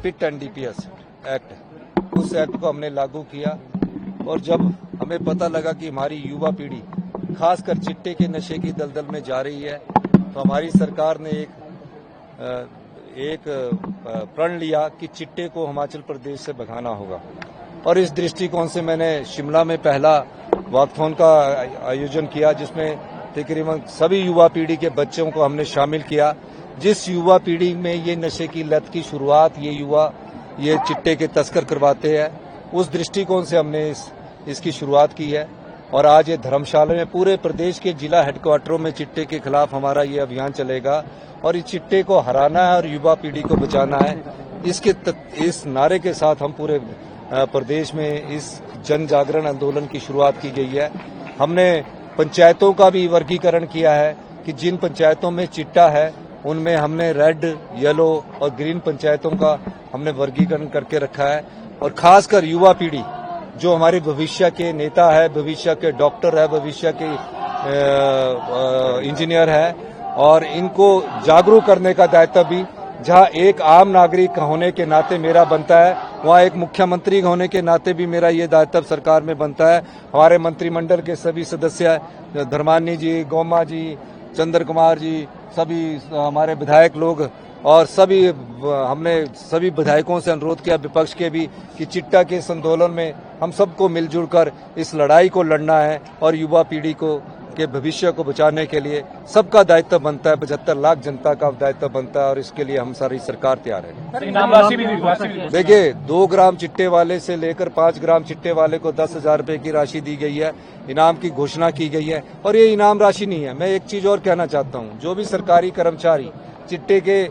पिट NDPS act, उस act को हमने लागू किया। और जब हमें पता लगा कि हमारी युवा पीढ़ी खासकर चिट्टे के नशे की दलदल में जा रही है, तो हमारी सरकार ने एक प्रण लिया कि चिट्टे को हिमाचल प्रदेश से भगाना होगा। और इस दृष्टिकोण से मैंने शिमला में पहला वॉकथॉन का आयोजन किया, जिसमें तकरीबन सभी युवा पीढ़ी के बच्चों को हमने शामिल किया। जिस युवा पीढ़ी में ये नशे की लत की शुरुआत ये चिट्टे के तस्कर करवाते हैं, उस दृष्टिकोण से हमने इसकी शुरुआत की है। और आज ये धर्मशाला में पूरे प्रदेश के जिला हेडक्वार्टरों में चिट्टे के खिलाफ हमारा ये अभियान चलेगा और इस चिट्टे को हराना है और युवा पीढ़ी को बचाना है। इस नारे के साथ हम पूरे प्रदेश में इस जन जागरण आंदोलन की शुरुआत की गई है। हमने पंचायतों का भी वर्गीकरण किया है कि जिन पंचायतों में चिट्टा है उनमें हमने रेड, येलो और ग्रीन पंचायतों का हमने वर्गीकरण करके रखा है। और खासकर युवा पीढ़ी जो हमारे भविष्य के नेता है, भविष्य के डॉक्टर है, भविष्य के इंजीनियर है, और इनको जागरूक करने का दायित्व भी जहां एक आम नागरिक होने के नाते मेरा बनता है, वहां एक मुख्यमंत्री होने के नाते भी मेरा ये दायित्व सरकार में बनता है। हमारे मंत्रिमंडल के सभी सदस्य धर्मानी जी, गोमा जी, चंद्र कुमार जी, सभी हमारे विधायक लोग और हमने सभी विधायकों से अनुरोध किया, विपक्ष के भी, कि चिट्टा के इस आंदोलन में हम सबको मिलजुल कर इस लड़ाई को लड़ना है और युवा पीढ़ी के भविष्य को बचाने के लिए सबका दायित्व बनता है। 75 लाख जनता का दायित्व बनता है और इसके लिए हम सारी सरकार तैयार है। देखिए, 2 ग्राम चिट्टे वाले से लेकर 5 ग्राम चिट्टे वाले को 10,000 रुपए की राशि दी गई है, इनाम की घोषणा की गई है। और ये इनाम राशि नहीं है, मैं एक चीज और कहना चाहता हूँ, जो भी सरकारी कर्मचारी चिट्टे के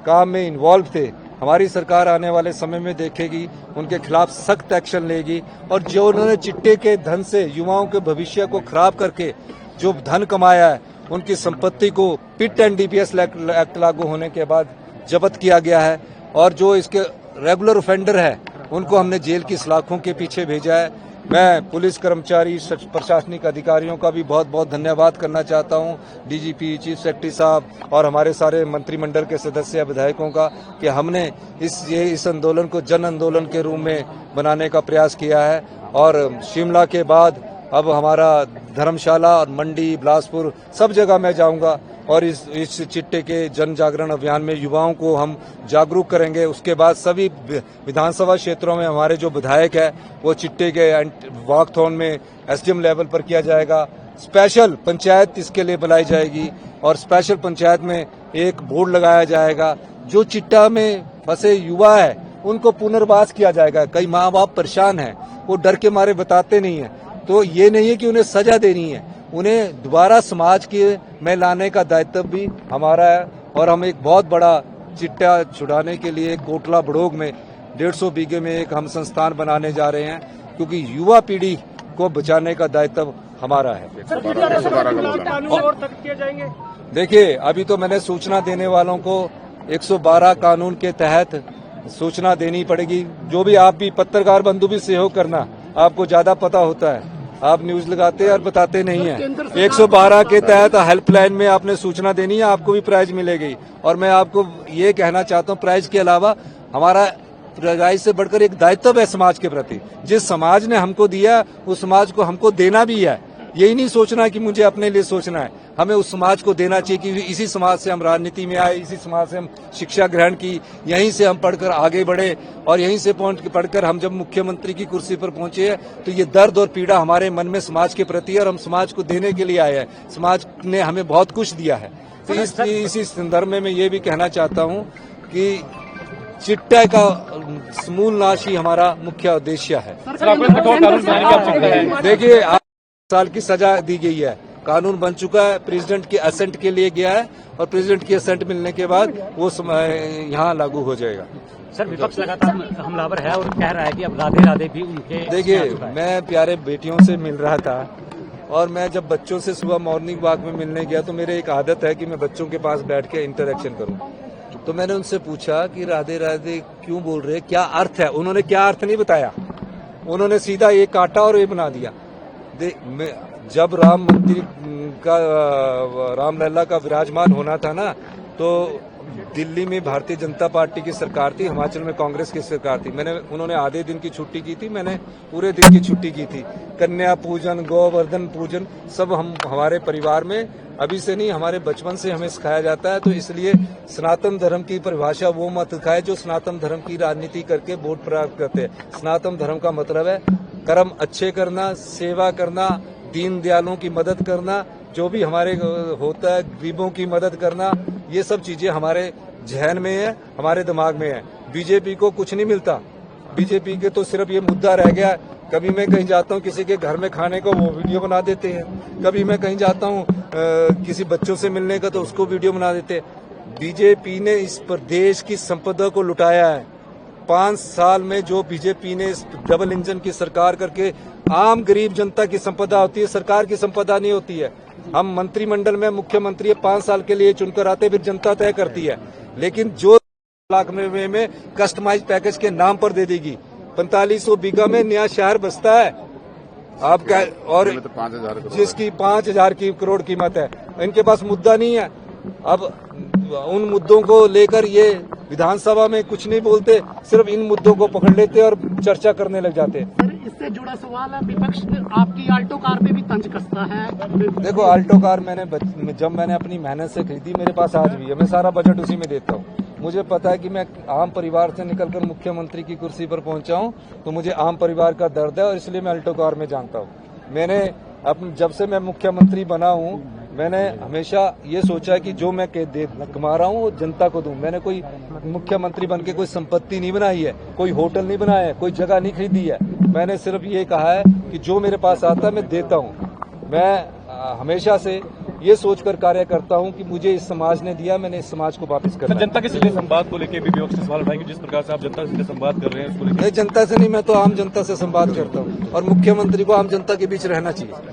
काम में इन्वॉल्व थे, हमारी सरकार आने वाले समय में देखेगी, उनके खिलाफ सख्त एक्शन लेगी। और जो उन्होंने चिट्टे के धन से युवाओं के भविष्य को खराब करके जो धन कमाया है, उनकी संपत्ति को पिट एनडीपीएस एक्ट लागू होने के बाद जब्त किया गया है। और जो इसके रेगुलर ऑफेंडर है, उनको हमने जेल की सलाखों के पीछे भेजा है। मैं पुलिस कर्मचारी, प्रशासनिक अधिकारियों का भी बहुत बहुत धन्यवाद करना चाहता हूं, डीजीपी, चीफ सेक्रेटरी साहब और हमारे सारे मंत्रिमंडल के सदस्य विधायकों का, कि हमने इस आंदोलन को जन आंदोलन के रूप में बनाने का प्रयास किया है। और शिमला के बाद अब हमारा धर्मशाला और मंडी, बिलासपुर, सब जगह मैं जाऊंगा और इस चिट्टे के जन जागरण अभियान में युवाओं को हम जागरूक करेंगे। उसके बाद सभी विधानसभा क्षेत्रों में हमारे जो विधायक है वो चिट्टे के वॉकथॉन में एसडीएम लेवल पर किया जाएगा। स्पेशल पंचायत इसके लिए बुलाई जाएगी और स्पेशल पंचायत में एक बोर्ड लगाया जाएगा। जो चिट्टा में फंसे युवा है उनको पुनर्वास किया जाएगा। कई माँ बाप परेशान हैं, वो डर के मारे बताते नहीं है। तो ये नहीं है कि उन्हें सजा देनी है, उन्हें दोबारा समाज के में लाने का दायित्व भी हमारा है। और हम एक बहुत बड़ा चिट्टा छुड़ाने के लिए कोटला बड़ोग में 150 बीघे में एक हम संस्थान बनाने जा रहे हैं, क्योंकि युवा पीढ़ी को बचाने का दायित्व हमारा है। देखिए, अभी तो मैंने सूचना देने वालों को 112 कानून के तहत सूचना देनी पड़ेगी। जो भी आप भी पत्रकार बंधु भी सहयोग करना, आपको ज्यादा पता होता है, आप न्यूज लगाते हैं और बताते नहीं हैं। 112 के तहत हेल्पलाइन में आपने सूचना देनी है, आपको भी प्राइज मिलेगी। और मैं आपको ये कहना चाहता हूँ, प्राइज के अलावा हमारा प्राइज से बढ़कर एक दायित्व है समाज के प्रति। जिस समाज ने हमको दिया, उस समाज को हमको देना भी है। यही नहीं सोचना कि मुझे अपने लिए सोचना है, हमें उस समाज को देना चाहिए कि इसी समाज से हम राजनीति में आए, इसी समाज से हम शिक्षा ग्रहण की, यहीं से हम पढ़कर आगे बढ़े और यहीं से पढ़कर हम जब मुख्यमंत्री की कुर्सी पर पहुंचे हैं, तो ये दर्द और पीड़ा हमारे मन में समाज के प्रति है और हम समाज को देने के लिए आए हैं। समाज ने हमें बहुत कुछ दिया है। तो इसी संदर्भ में मैं ये भी कहना चाहता हूँ कि चिट्टा का समूल नाश ही हमारा मुख्य उद्देश्य है। देखिए, 8 साल की सजा दी गई है, कानून बन चुका है, प्रेसिडेंट के असेंट के लिए गया है और प्रेसिडेंट की असेंट मिलने के बाद वो यहाँ लागू हो जाएगा। सर, विपक्ष लगातार हमलावर है और कह रहा है कि अब राधे राधे भी उनके। देखिए, मैं प्यारे बेटियों से मिल रहा था और मैं जब बच्चों से सुबह मॉर्निंग वॉक में मिलने गया तो मेरे एक आदत है कि मैं बच्चों के पास बैठ के इंटरेक्शन करूं। तो मैंने उनसे पूछा कि राधे राधे क्यों बोल रहे, क्या अर्थ है। उन्होंने क्या अर्थ नहीं बताया, उन्होंने सीधा ये काटा और ये बना दिया। जब राम मंदिर का, रामलला का विराजमान होना था ना, तो दिल्ली में भारतीय जनता पार्टी की सरकार थी, हिमाचल में कांग्रेस की सरकार थी। उन्होंने आधे दिन की छुट्टी की थी, मैंने पूरे दिन की छुट्टी की थी। कन्या पूजन, गोवर्धन पूजन सब हमारे परिवार में अभी से नहीं, हमारे बचपन से हमें सिखाया जाता है। तो इसलिए सनातन धर्म की परिभाषा वो मत सिखाए जो सनातन धर्म की राजनीति करके वोट प्राप्त करते हैं। सनातन धर्म का मतलब है कर्म अच्छे करना, सेवा करना, दीन दयालों की मदद करना, जो भी हमारे होता है, गरीबों की मदद करना, ये सब चीजें हमारे जहन में है, हमारे दिमाग में है। बीजेपी को कुछ नहीं मिलता। बीजेपी के तो सिर्फ ये मुद्दा रह गया। कभी मैं कहीं जाता हूँ किसी के घर में खाने को, वो वीडियो बना देते हैं। कभी मैं कहीं जाता हूँ किसी बच्चों से मिलने का, तो उसको वीडियो बना देते हैं। बीजेपी ने इस प्रदेश की संपदा को लुटाया है। 5 साल में जो बीजेपी ने इस डबल इंजन की सरकार करके, आम गरीब जनता की संपदा होती है, सरकार की संपदा नहीं होती है। हम मंत्रिमंडल में मुख्यमंत्री 5 साल के लिए चुनकर आते, फिर जनता तय करती है। लेकिन जो लाख में कस्टमाइज पैकेज के नाम पर दे देगी, 4500 बीघा में नया शहर बसता है आपका, और जिसकी 5,000 करोड़ कीमत है। इनके पास मुद्दा नहीं है। अब उन मुद्दों को लेकर ये विधानसभा में कुछ नहीं बोलते, सिर्फ इन मुद्दों को पकड़ लेते और चर्चा करने लग जाते। सर, इससे जुड़ा सवाल है, विपक्ष आपकी आल्टो कार पे भी तंज कसता है। देखो, आल्टो कार जब मैंने अपनी मेहनत से खरीदी, मेरे पास आज भी है, मैं सारा बजट उसी में देता हूँ। मुझे पता है कि मैं आम परिवार से निकलकर मुख्यमंत्री की कुर्सी पर पहुंचा हूं, तो मुझे आम परिवार का दर्द है, और इसलिए मैं अल्टो कार में जानता हूं। मैंने जब से मैं मुख्यमंत्री बना हूं, मैंने हमेशा ये सोचा कि जो मैं कमा रहा हूं वो जनता को दूं। मैंने कोई मुख्यमंत्री बनके कोई संपत्ति नहीं बनाई है, कोई होटल नहीं बनाया है, कोई जगह नहीं खरीदी है। मैंने सिर्फ ये कहा है कि जो मेरे पास आता है मैं देता हूं। मैं हमेशा से ये सोचकर कार्य करता हूं कि मुझे इस समाज ने दिया, मैंने इस समाज को वापस करना है। जनता के सीधे संवाद को लेकर भी विपक्ष ने सवाल उठाया कि जिस प्रकार से आप जनता से सीधे संवाद कर रहे हैं उसको लेकर। जनता से नहीं, मैं तो आम जनता से संवाद करता हूं, और मुख्यमंत्री को आम जनता के बीच रहना चाहिए।